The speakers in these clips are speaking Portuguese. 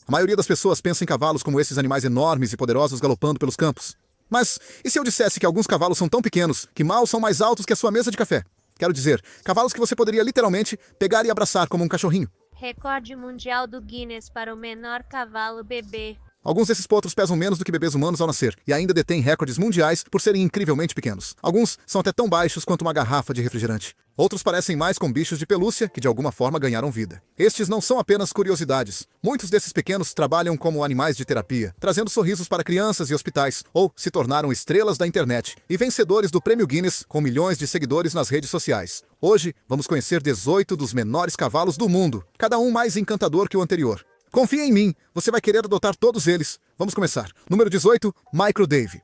A maioria das pessoas pensa em cavalos como esses animais enormes e poderosos galopando pelos campos. Mas e se eu dissesse que alguns cavalos são tão pequenos que mal são mais altos que a sua mesa de café? Quero dizer, cavalos que você poderia literalmente pegar e abraçar como um cachorrinho. Recorde mundial do Guinness para o menor cavalo bebê. Alguns desses potros pesam menos do que bebês humanos ao nascer e ainda detêm recordes mundiais por serem incrivelmente pequenos. Alguns são até tão baixos quanto uma garrafa de refrigerante. Outros parecem mais com bichos de pelúcia que de alguma forma ganharam vida. Estes não são apenas curiosidades. Muitos desses pequenos trabalham como animais de terapia, trazendo sorrisos para crianças e hospitais, ou se tornaram estrelas da internet e vencedores do Prêmio Guinness com milhões de seguidores nas redes sociais. Hoje, vamos conhecer 18 dos menores cavalos do mundo, cada um mais encantador que o anterior. Confia em mim, você vai querer adotar todos eles. Vamos começar. Número 18, Micro Dave.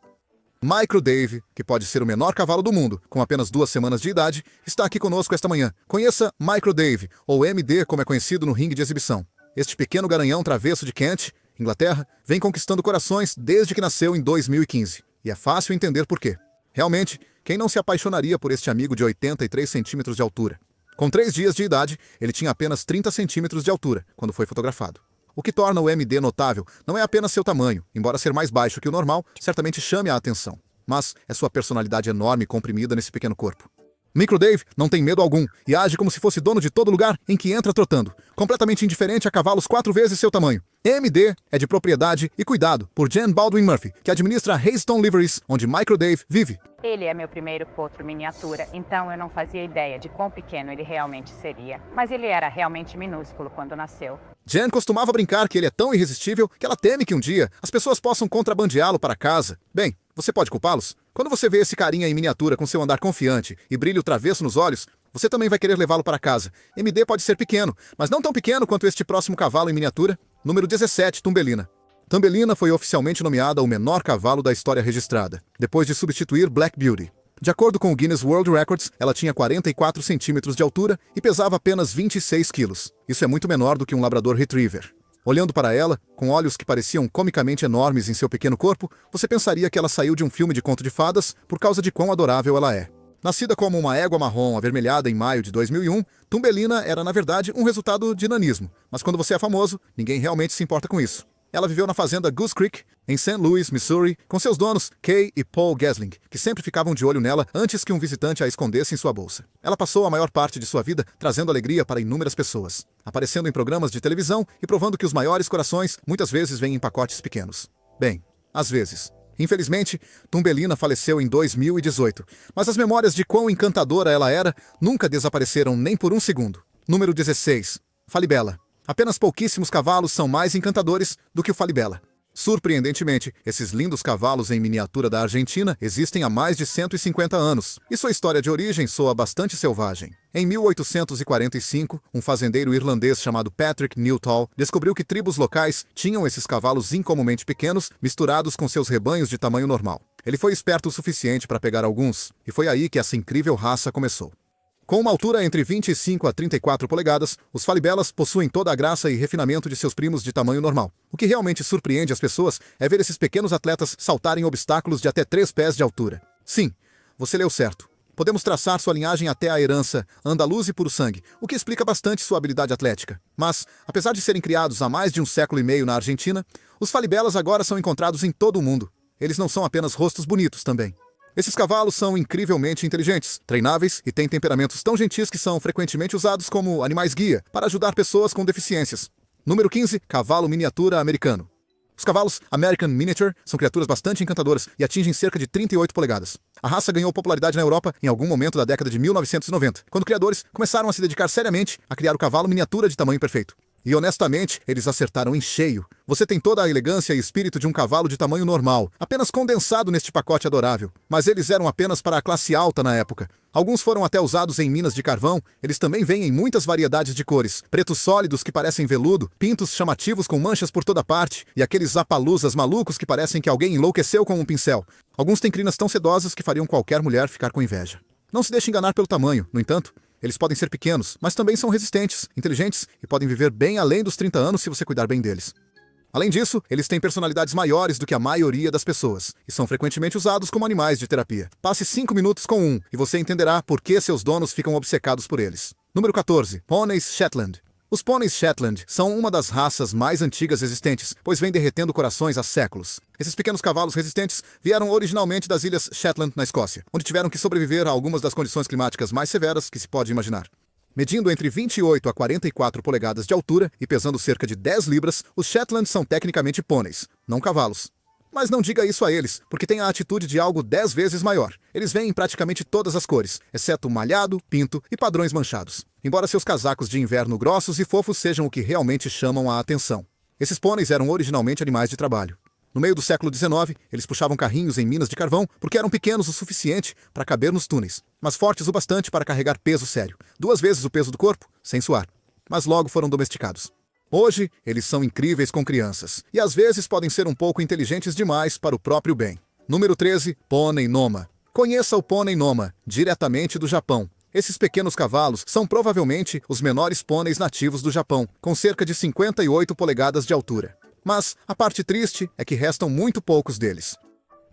Micro Dave, que pode ser o menor cavalo do mundo, com apenas 2 semanas de idade, está aqui conosco esta manhã. Conheça Micro Dave, ou MD como é conhecido no ringue de exibição. Este pequeno garanhão travesso de Kent, Inglaterra, vem conquistando corações desde que nasceu em 2015. E é fácil entender por quê. Realmente, quem não se apaixonaria por este amigo de 83 centímetros de altura? Com 3 dias de idade, ele tinha apenas 30 centímetros de altura, quando foi fotografado. O que torna o MD notável não é apenas seu tamanho, embora ser mais baixo que o normal, certamente chame a atenção, mas é sua personalidade enorme comprimida nesse pequeno corpo. Micro Dave não tem medo algum e age como se fosse dono de todo lugar em que entra trotando, completamente indiferente a cavalos 4 vezes seu tamanho. MD é de propriedade e cuidado por Jen Baldwin Murphy, que administra a Haystone Liveries, onde Micro Dave vive. Ele é meu primeiro potro miniatura, então eu não fazia ideia de quão pequeno ele realmente seria. Mas ele era realmente minúsculo quando nasceu. Jen costumava brincar que ele é tão irresistível que ela teme que um dia as pessoas possam contrabandeá-lo para casa. Bem, você pode culpá-los? Quando você vê esse carinha em miniatura com seu andar confiante e brilho travesso nos olhos, você também vai querer levá-lo para casa. MD pode ser pequeno, mas não tão pequeno quanto este próximo cavalo em miniatura. Número 17, Tumbelina. Tumbelina foi oficialmente nomeada o menor cavalo da história registrada, depois de substituir Black Beauty. De acordo com o Guinness World Records, ela tinha 44 centímetros de altura e pesava apenas 26 quilos. Isso é muito menor do que um Labrador Retriever. Olhando para ela, com olhos que pareciam comicamente enormes em seu pequeno corpo, você pensaria que ela saiu de um filme de conto de fadas por causa de quão adorável ela é. Nascida como uma égua marrom avermelhada em maio de 2001, Tumbelina era, na verdade, um resultado de nanismo. Mas quando você é famoso, ninguém realmente se importa com isso. Ela viveu na fazenda Goose Creek, em St. Louis, Missouri, com seus donos Kay e Paul Gessling, que sempre ficavam de olho nela antes que um visitante a escondesse em sua bolsa. Ela passou a maior parte de sua vida trazendo alegria para inúmeras pessoas, aparecendo em programas de televisão e provando que os maiores corações muitas vezes vêm em pacotes pequenos. Bem, às vezes. Infelizmente, Tumbelina faleceu em 2018, mas as memórias de quão encantadora ela era nunca desapareceram nem por um segundo. Número 16. Falibela. Apenas pouquíssimos cavalos são mais encantadores do que o Falibela. Surpreendentemente, esses lindos cavalos em miniatura da Argentina existem há mais de 150 anos, e sua história de origem soa bastante selvagem. Em 1845, um fazendeiro irlandês chamado Patrick Newtall descobriu que tribos locais tinham esses cavalos incomumente pequenos misturados com seus rebanhos de tamanho normal. Ele foi esperto o suficiente para pegar alguns, e foi aí que essa incrível raça começou. Com uma altura entre 25 a 34 polegadas, os Falibelas possuem toda a graça e refinamento de seus primos de tamanho normal. O que realmente surpreende as pessoas é ver esses pequenos atletas saltarem obstáculos de até 3 pés de altura. Sim, você leu certo. Podemos traçar sua linhagem até a herança andaluz e puro sangue, o que explica bastante sua habilidade atlética. Mas, apesar de serem criados há mais de 1 século e meio na Argentina, os Falibelas agora são encontrados em todo o mundo. Eles não são apenas rostos bonitos também. Esses cavalos são incrivelmente inteligentes, treináveis e têm temperamentos tão gentis que são frequentemente usados como animais-guia para ajudar pessoas com deficiências. Número 15, cavalo miniatura americano. Os cavalos American Miniature são criaturas bastante encantadoras e atingem cerca de 38 polegadas. A raça ganhou popularidade na Europa em algum momento da década de 1990, quando criadores começaram a se dedicar seriamente a criar o cavalo miniatura de tamanho perfeito. E honestamente, eles acertaram em cheio. Você tem toda a elegância e espírito de um cavalo de tamanho normal, apenas condensado neste pacote adorável. Mas eles eram apenas para a classe alta na época. Alguns foram até usados em minas de carvão, eles também vêm em muitas variedades de cores. Pretos sólidos que parecem veludo, pintos chamativos com manchas por toda parte, e aqueles apaluzas malucos que parecem que alguém enlouqueceu com um pincel. Alguns têm crinas tão sedosas que fariam qualquer mulher ficar com inveja. Não se deixe enganar pelo tamanho, no entanto. Eles podem ser pequenos, mas também são resistentes, inteligentes e podem viver bem além dos 30 anos se você cuidar bem deles. Além disso, eles têm personalidades maiores do que a maioria das pessoas e são frequentemente usados como animais de terapia. Passe 5 minutos com um e você entenderá por que seus donos ficam obcecados por eles. Número 14. Pôneis Shetland. Os pôneis Shetland são uma das raças mais antigas existentes, pois vêm derretendo corações há séculos. Esses pequenos cavalos resistentes vieram originalmente das ilhas Shetland, na Escócia, onde tiveram que sobreviver a algumas das condições climáticas mais severas que se pode imaginar. Medindo entre 28 a 44 polegadas de altura e pesando cerca de 10 libras, os Shetland são tecnicamente pôneis, não cavalos. Mas não diga isso a eles, porque têm a atitude de algo 10 vezes maior. Eles vêm em praticamente todas as cores, exceto malhado, pinto e padrões manchados. Embora seus casacos de inverno grossos e fofos sejam o que realmente chamam a atenção. Esses pôneis eram originalmente animais de trabalho. No meio do século XIX, eles puxavam carrinhos em minas de carvão porque eram pequenos o suficiente para caber nos túneis, mas fortes o bastante para carregar peso sério, 2 vezes o peso do corpo, sem suar. Mas logo foram domesticados. Hoje, eles são incríveis com crianças, e às vezes podem ser um pouco inteligentes demais para o próprio bem. Número 13, Pônei Noma. Conheça o Pônei Noma, diretamente do Japão. Esses pequenos cavalos são provavelmente os menores pôneis nativos do Japão, com cerca de 58 polegadas de altura. Mas a parte triste é que restam muito poucos deles.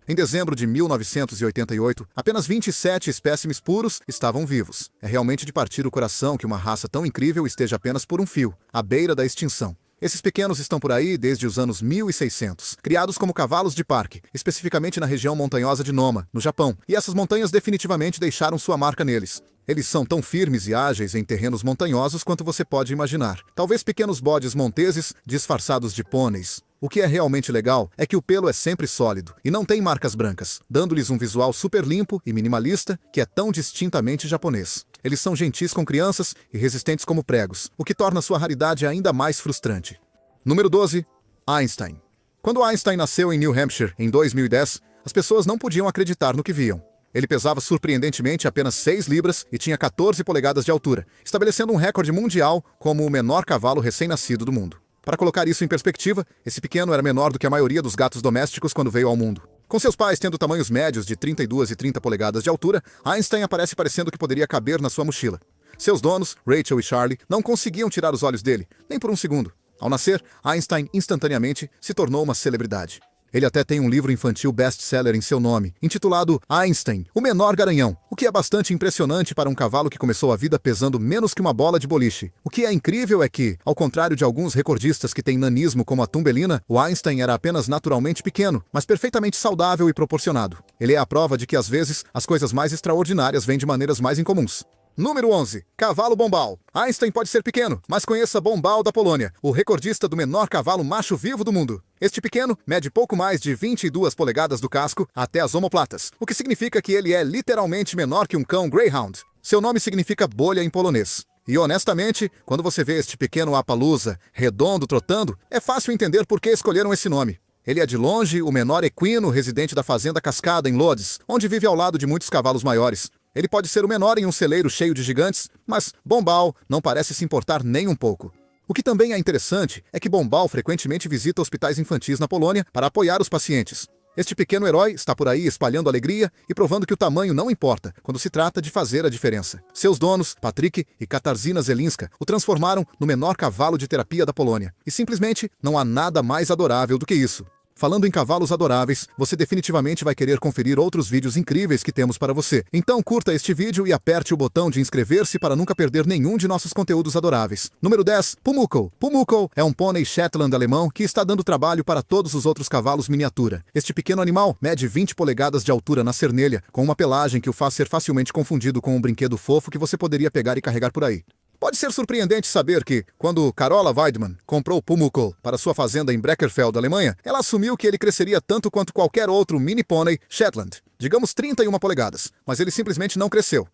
Em dezembro de 1988, apenas 27 espécimes puros estavam vivos. É realmente de partir o coração que uma raça tão incrível esteja apenas por um fio, à beira da extinção. Esses pequenos estão por aí desde os anos 1600, criados como cavalos de parque, especificamente na região montanhosa de Noma, no Japão, e essas montanhas definitivamente deixaram sua marca neles. Eles são tão firmes e ágeis em terrenos montanhosos quanto você pode imaginar. Talvez pequenos bodes monteses disfarçados de pôneis. O que é realmente legal é que o pelo é sempre sólido e não tem marcas brancas, dando-lhes um visual super limpo e minimalista que é tão distintamente japonês. Eles são gentis com crianças e resistentes como pregos, o que torna sua raridade ainda mais frustrante. Número 12. Einstein. Quando Einstein nasceu em New Hampshire em 2010, as pessoas não podiam acreditar no que viam. Ele pesava surpreendentemente apenas 6 libras e tinha 14 polegadas de altura, estabelecendo um recorde mundial como o menor cavalo recém-nascido do mundo. Para colocar isso em perspectiva, esse pequeno era menor do que a maioria dos gatos domésticos quando veio ao mundo. Com seus pais tendo tamanhos médios de 32 e 30 polegadas de altura, Einstein aparece parecendo que poderia caber na sua mochila. Seus donos, Rachel e Charlie, não conseguiam tirar os olhos dele, nem por um segundo. Ao nascer, Einstein instantaneamente se tornou uma celebridade. Ele até tem um livro infantil best-seller em seu nome, intitulado Einstein, o Menor Garanhão, o que é bastante impressionante para um cavalo que começou a vida pesando menos que uma bola de boliche. O que é incrível é que, ao contrário de alguns recordistas que têm nanismo como a Tumbelina, o Einstein era apenas naturalmente pequeno, mas perfeitamente saudável e proporcionado. Ele é a prova de que, às vezes, as coisas mais extraordinárias vêm de maneiras mais incomuns. Número 11. Cavalo Bombal. Einstein pode ser pequeno, mas conheça Bombal da Polônia, o recordista do menor cavalo macho vivo do mundo. Este pequeno mede pouco mais de 22 polegadas do casco até as omoplatas, o que significa que ele é literalmente menor que um cão Greyhound. Seu nome significa bolha em polonês. E honestamente, quando você vê este pequeno Appaloosa redondo trotando, é fácil entender por que escolheram esse nome. Ele é de longe o menor equino residente da fazenda Cascada em Lodz, onde vive ao lado de muitos cavalos maiores. Ele pode ser o menor em um celeiro cheio de gigantes, mas Bombal não parece se importar nem um pouco. O que também é interessante é que Bombal frequentemente visita hospitais infantis na Polônia para apoiar os pacientes. Este pequeno herói está por aí espalhando alegria e provando que o tamanho não importa quando se trata de fazer a diferença. Seus donos, Patryk e Katarzyna Zelinska, o transformaram no menor cavalo de terapia da Polônia. E simplesmente não há nada mais adorável do que isso. Falando em cavalos adoráveis, você definitivamente vai querer conferir outros vídeos incríveis que temos para você. Então curta este vídeo e aperte o botão de inscrever-se para nunca perder nenhum de nossos conteúdos adoráveis. Número 10. Pumuckl. Pumuckl é um pônei Shetland alemão que está dando trabalho para todos os outros cavalos miniatura. Este pequeno animal mede 20 polegadas de altura na cernelha, com uma pelagem que o faz ser facilmente confundido com um brinquedo fofo que você poderia pegar e carregar por aí. Pode ser surpreendente saber que, quando Carola Weidmann comprou Pumuckl para sua fazenda em Breckerfeld, Alemanha, ela assumiu que ele cresceria tanto quanto qualquer outro mini pônei Shetland, digamos 31 polegadas, mas ele simplesmente não cresceu.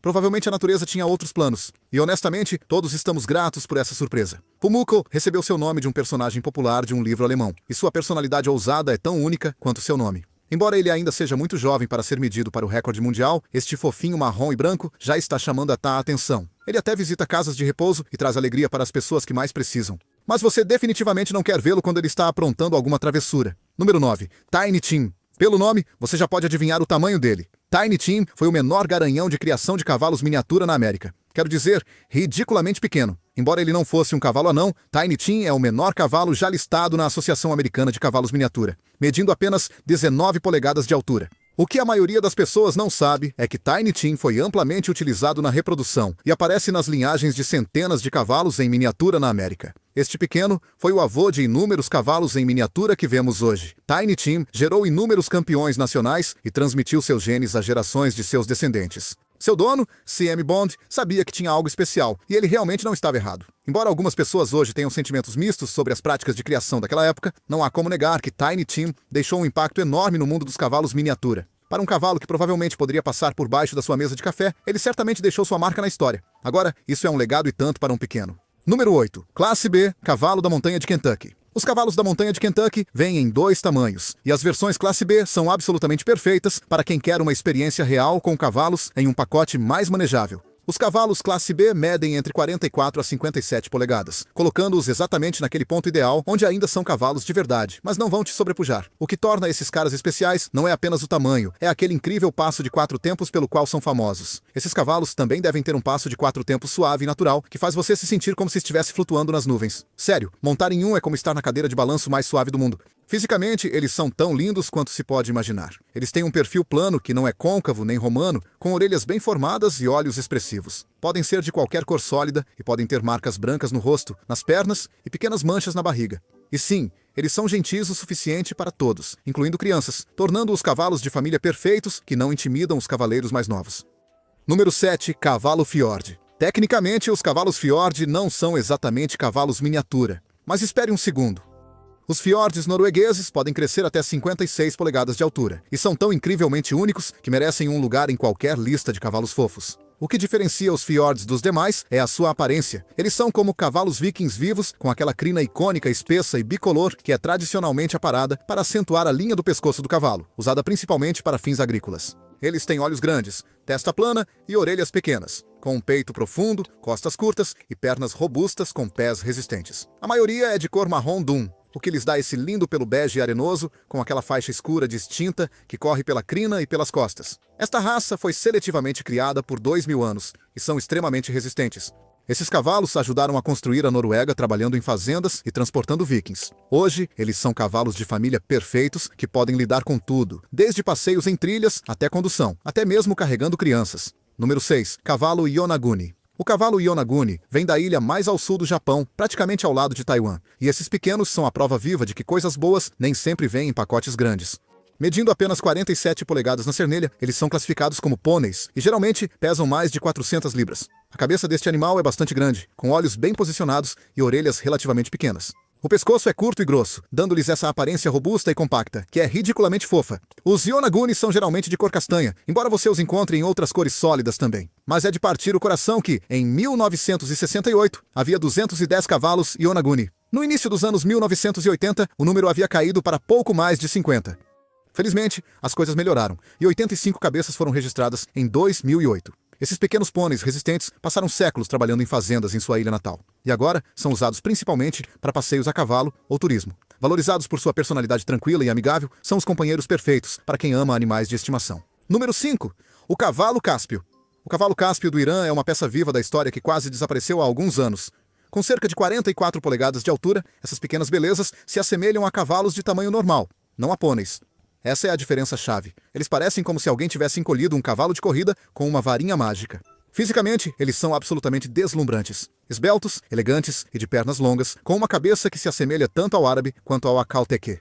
Provavelmente a natureza tinha outros planos, e honestamente, todos estamos gratos por essa surpresa. Pumuckl recebeu seu nome de um personagem popular de um livro alemão, e sua personalidade ousada é tão única quanto seu nome. Embora ele ainda seja muito jovem para ser medido para o recorde mundial, este fofinho marrom e branco já está chamando a atenção. Ele até visita casas de repouso e traz alegria para as pessoas que mais precisam. Mas você definitivamente não quer vê-lo quando ele está aprontando alguma travessura. Número 9. Tiny Tim. Pelo nome, você já pode adivinhar o tamanho dele. Tiny Tim foi o menor garanhão de criação de cavalos miniatura na América. Quero dizer, ridiculamente pequeno. Embora ele não fosse um cavalo anão, Tiny Tim é o menor cavalo já listado na Associação Americana de Cavalos Miniatura, medindo apenas 19 polegadas de altura. O que a maioria das pessoas não sabe é que Tiny Tim foi amplamente utilizado na reprodução e aparece nas linhagens de centenas de cavalos em miniatura na América. Este pequeno foi o avô de inúmeros cavalos em miniatura que vemos hoje. Tiny Tim gerou inúmeros campeões nacionais e transmitiu seus genes às gerações de seus descendentes. Seu dono, C.M. Bond, sabia que tinha algo especial, e ele realmente não estava errado. Embora algumas pessoas hoje tenham sentimentos mistos sobre as práticas de criação daquela época, não há como negar que Tiny Tim deixou um impacto enorme no mundo dos cavalos miniatura. Para um cavalo que provavelmente poderia passar por baixo da sua mesa de café, ele certamente deixou sua marca na história. Agora, isso é um legado e tanto para um pequeno. Número 8. Classe B, Cavalo da Montanha de Kentucky. Os cavalos da Montanha de Kentucky vêm em 2 tamanhos, e as versões Classe B são absolutamente perfeitas para quem quer uma experiência real com cavalos em um pacote mais manejável. Os cavalos Classe B medem entre 44 a 57 polegadas, colocando-os exatamente naquele ponto ideal onde ainda são cavalos de verdade, mas não vão te sobrepujar. O que torna esses caras especiais não é apenas o tamanho, é aquele incrível passo de 4 tempos pelo qual são famosos. Esses cavalos também devem ter um passo de 4 tempos suave e natural, que faz você se sentir como se estivesse flutuando nas nuvens. Sério, montar em um é como estar na cadeira de balanço mais suave do mundo. Fisicamente, eles são tão lindos quanto se pode imaginar. Eles têm um perfil plano que não é côncavo nem romano, com orelhas bem formadas e olhos expressivos. Podem ser de qualquer cor sólida e podem ter marcas brancas no rosto, nas pernas e pequenas manchas na barriga. E sim, eles são gentis o suficiente para todos, incluindo crianças, tornando os cavalos de família perfeitos que não intimidam os cavaleiros mais novos. Número 7. Cavalo Fjord. Tecnicamente, os cavalos Fjord não são exatamente cavalos miniatura. Mas espere um segundo. Os fiordes noruegueses podem crescer até 56 polegadas de altura, e são tão incrivelmente únicos que merecem um lugar em qualquer lista de cavalos fofos. O que diferencia os fiordes dos demais é a sua aparência. Eles são como cavalos vikings vivos, com aquela crina icônica, espessa e bicolor que é tradicionalmente aparada para acentuar a linha do pescoço do cavalo, usada principalmente para fins agrícolas. Eles têm olhos grandes, testa plana e orelhas pequenas, com um peito profundo, costas curtas e pernas robustas com pés resistentes. A maioria é de cor marrom dun, o que lhes dá esse lindo pelo bege arenoso, com aquela faixa escura distinta que corre pela crina e pelas costas. Esta raça foi seletivamente criada por 2000 anos e são extremamente resistentes. Esses cavalos ajudaram a construir a Noruega trabalhando em fazendas e transportando vikings. Hoje, eles são cavalos de família perfeitos que podem lidar com tudo, desde passeios em trilhas até condução, até mesmo carregando crianças. Número 6. Cavalo Yonaguni. O cavalo Yonaguni vem da ilha mais ao sul do Japão, praticamente ao lado de Taiwan, e esses pequenos são a prova viva de que coisas boas nem sempre vêm em pacotes grandes. Medindo apenas 47 polegadas na cernelha, eles são classificados como pôneis e geralmente pesam mais de 400 libras. A cabeça deste animal é bastante grande, com olhos bem posicionados e orelhas relativamente pequenas. O pescoço é curto e grosso, dando-lhes essa aparência robusta e compacta, que é ridiculamente fofa. Os Yonaguni são geralmente de cor castanha, embora você os encontre em outras cores sólidas também. Mas é de partir o coração que, em 1968, havia 210 cavalos Yonaguni. No início dos anos 1980, o número havia caído para pouco mais de 50. Felizmente, as coisas melhoraram, e 85 cabeças foram registradas em 2008. Esses pequenos pôneis resistentes passaram séculos trabalhando em fazendas em sua ilha natal, e agora são usados principalmente para passeios a cavalo ou turismo. Valorizados por sua personalidade tranquila e amigável, são os companheiros perfeitos para quem ama animais de estimação. Número 5. O cavalo cáspio. O cavalo cáspio do Irã é uma peça viva da história que quase desapareceu há alguns anos. Com cerca de 44 polegadas de altura, essas pequenas belezas se assemelham a cavalos de tamanho normal, não a pôneis. Essa é a diferença-chave. Eles parecem como se alguém tivesse encolhido um cavalo de corrida com uma varinha mágica. Fisicamente, eles são absolutamente deslumbrantes. Esbeltos, elegantes e de pernas longas, com uma cabeça que se assemelha tanto ao árabe quanto ao Akhal-Teke.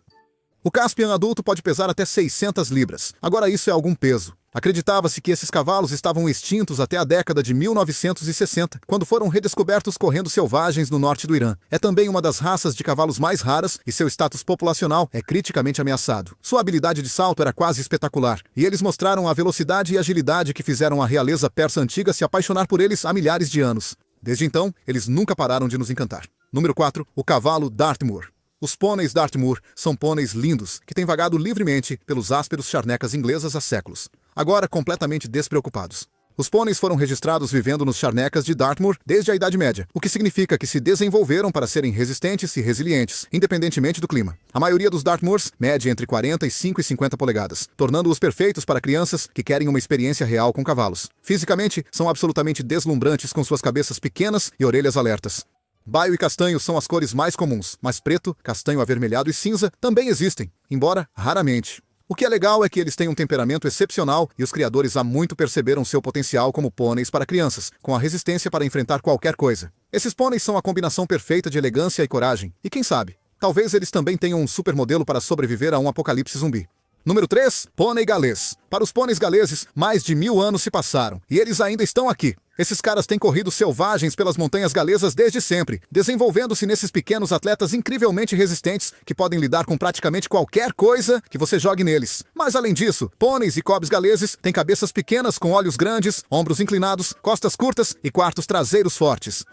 O Caspian adulto pode pesar até 600 libras. Agora isso é algum peso. Acreditava-se que esses cavalos estavam extintos até a década de 1960, quando foram redescobertos correndo selvagens no norte do Irã. É também uma das raças de cavalos mais raras e seu status populacional é criticamente ameaçado. Sua habilidade de salto era quase espetacular, e eles mostraram a velocidade e agilidade que fizeram a realeza persa antiga se apaixonar por eles há milhares de anos. Desde então, eles nunca pararam de nos encantar. Número 4. O cavalo Dartmoor. Os pôneis Dartmoor são pôneis lindos, que têm vagado livremente pelos ásperos charnecas inglesas há séculos, agora completamente despreocupados. Os pôneis foram registrados vivendo nos charnecas de Dartmoor desde a Idade Média, o que significa que se desenvolveram para serem resistentes e resilientes, independentemente do clima. A maioria dos Dartmoors mede entre 45 e 50 polegadas, tornando-os perfeitos para crianças que querem uma experiência real com cavalos. Fisicamente, são absolutamente deslumbrantes com suas cabeças pequenas e orelhas alertas. Baio e castanho são as cores mais comuns, mas preto, castanho avermelhado e cinza também existem, embora raramente. O que é legal é que eles têm um temperamento excepcional e os criadores há muito perceberam seu potencial como pôneis para crianças, com a resistência para enfrentar qualquer coisa. Esses pôneis são a combinação perfeita de elegância e coragem, e quem sabe, talvez eles também tenham um supermodelo para sobreviver a um apocalipse zumbi. Número 3, pônei galês. Para os pôneis galeses, mais de 1000 anos se passaram, e eles ainda estão aqui. Esses caras têm corrido selvagens pelas montanhas galesas desde sempre, desenvolvendo-se nesses pequenos atletas incrivelmente resistentes que podem lidar com praticamente qualquer coisa que você jogue neles. Mas além disso, pôneis e cobs galeses têm cabeças pequenas com olhos grandes, ombros inclinados, costas curtas e quartos traseiros fortes.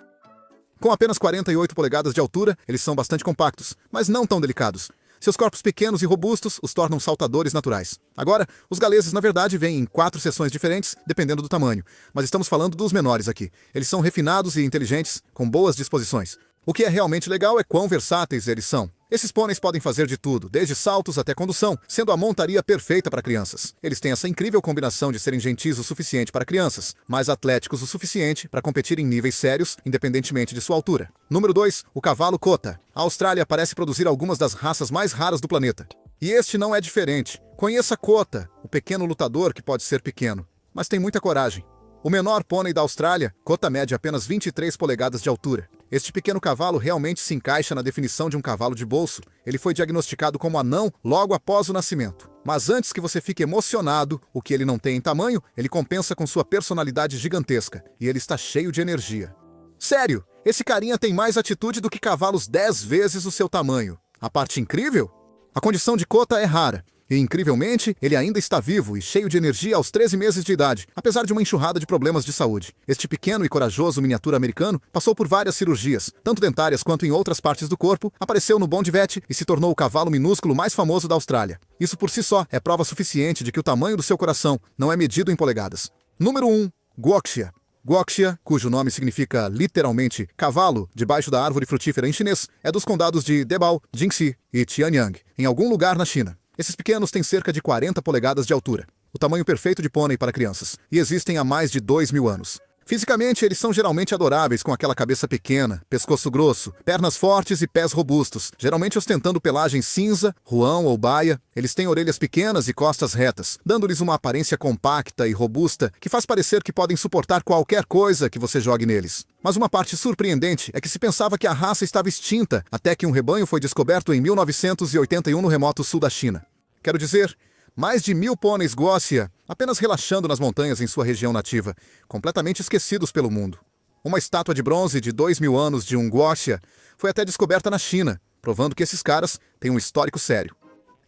Com apenas 48 polegadas de altura, eles são bastante compactos, mas não tão delicados. Seus corpos pequenos e robustos os tornam saltadores naturais. Agora, os galeses na verdade vêm em 4 seções diferentes, dependendo do tamanho, mas estamos falando dos menores aqui. Eles são refinados e inteligentes, com boas disposições. O que é realmente legal é quão versáteis eles são. Esses pôneis podem fazer de tudo, desde saltos até condução, sendo a montaria perfeita para crianças. Eles têm essa incrível combinação de serem gentis o suficiente para crianças, mas atléticos o suficiente para competir em níveis sérios, independentemente de sua altura. Número 2, o cavalo Kota. A Austrália parece produzir algumas das raças mais raras do planeta. E este não é diferente. Conheça Kota, o pequeno lutador que pode ser pequeno, mas tem muita coragem. O menor pônei da Austrália, Kota mede apenas 23 polegadas de altura. Este pequeno cavalo realmente se encaixa na definição de um cavalo de bolso. Ele foi diagnosticado como anão logo após o nascimento. Mas antes que você fique emocionado, o que ele não tem em tamanho, ele compensa com sua personalidade gigantesca. E ele está cheio de energia. Sério, esse carinha tem mais atitude do que cavalos 10 vezes o seu tamanho. A parte incrível? A condição de Kota é rara. E, incrivelmente, ele ainda está vivo e cheio de energia aos 13 meses de idade, apesar de uma enxurrada de problemas de saúde. Este pequeno e corajoso miniatura americano passou por várias cirurgias, tanto dentárias quanto em outras partes do corpo, apareceu no Bond Vet e se tornou o cavalo minúsculo mais famoso da Austrália. Isso por si só é prova suficiente de que o tamanho do seu coração não é medido em polegadas. Número 1. Guoxia. Guoxia, cujo nome significa literalmente cavalo debaixo da árvore frutífera em chinês, é dos condados de Debao, Jingxi e Tianyang, em algum lugar na China. Esses pequenos têm cerca de 40 polegadas de altura, o tamanho perfeito de pônei para crianças, e existem há mais de 2000 anos. Fisicamente, eles são geralmente adoráveis, com aquela cabeça pequena, pescoço grosso, pernas fortes e pés robustos, geralmente ostentando pelagem cinza, ruão ou baia. Eles têm orelhas pequenas e costas retas, dando-lhes uma aparência compacta e robusta que faz parecer que podem suportar qualquer coisa que você jogue neles. Mas uma parte surpreendente é que se pensava que a raça estava extinta, até que um rebanho foi descoberto em 1981 no remoto sul da China. Quero dizer, mais de 1000 pôneis Guoxia apenas relaxando nas montanhas em sua região nativa, completamente esquecidos pelo mundo. Uma estátua de bronze de 2000 anos de um Guoxia foi até descoberta na China, provando que esses caras têm um histórico sério.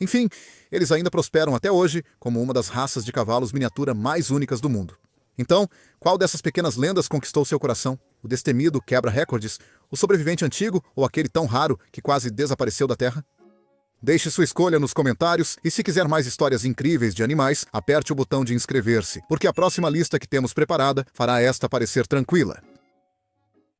Enfim, eles ainda prosperam até hoje como uma das raças de cavalos miniatura mais únicas do mundo. Então, qual dessas pequenas lendas conquistou seu coração? O destemido quebra-recordes, o sobrevivente antigo ou aquele tão raro que quase desapareceu da Terra? Deixe sua escolha nos comentários e se quiser mais histórias incríveis de animais, aperte o botão de inscrever-se, porque a próxima lista que temos preparada fará esta parecer tranquila.